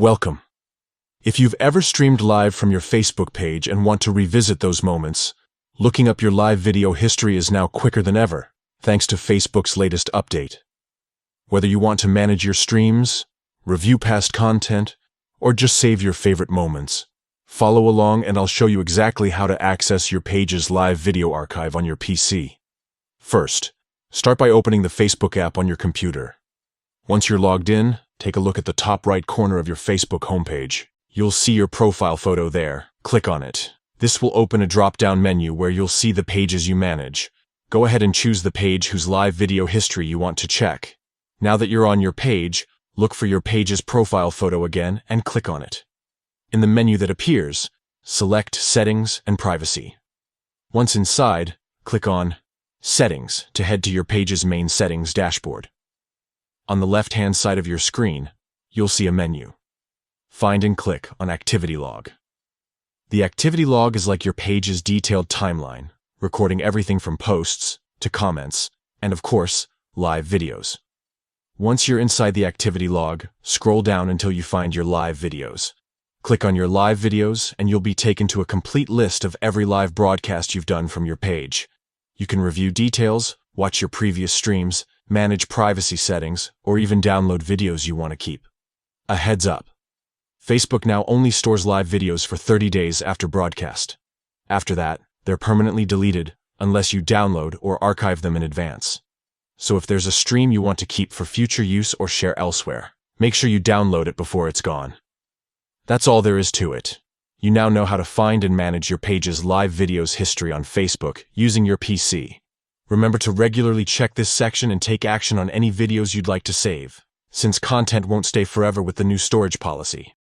Welcome. If you've ever streamed live from your Facebook page and want to revisit those moments, looking up your live video history is now quicker than ever, thanks to Facebook's latest update. Whether you want to manage your streams, review past content, or just save your favorite moments, follow along and I'll show you exactly how to access your page's live video archive on your PC. First, start by opening the Facebook app on your computer. Once you're logged in, take a look at the top right corner of your Facebook homepage. You'll see your profile photo there. Click on it. This will open a drop-down menu where you'll see the pages you manage. Go ahead and choose the page whose live video history you want to check. Now that you're on your page, look for your page's profile photo again and click on it. In the menu that appears, select Settings and Privacy. Once inside, click on Settings to head to your page's main settings dashboard. On the left-hand side of your screen, you'll see a menu. Find and click on Activity Log. The Activity Log is like your page's detailed timeline, recording everything from posts to comments, and of course, live videos. Once you're inside the Activity Log, scroll down until you find your live videos. Click on your live videos and you'll be taken to a complete list of every live broadcast you've done from your page. You can review details, watch your previous streams, manage privacy settings, or even download videos you want to keep. A heads up. Facebook now only stores live videos for 30 days after broadcast. After that, they're permanently deleted unless you download or archive them in advance. So if there's a stream you want to keep for future use or share elsewhere, make sure you download it before it's gone. That's all there is to it. You now know how to find and manage your page's live videos history on Facebook using your PC. Remember to regularly check this section and take action on any videos you'd like to save, since content won't stay forever with the new storage policy.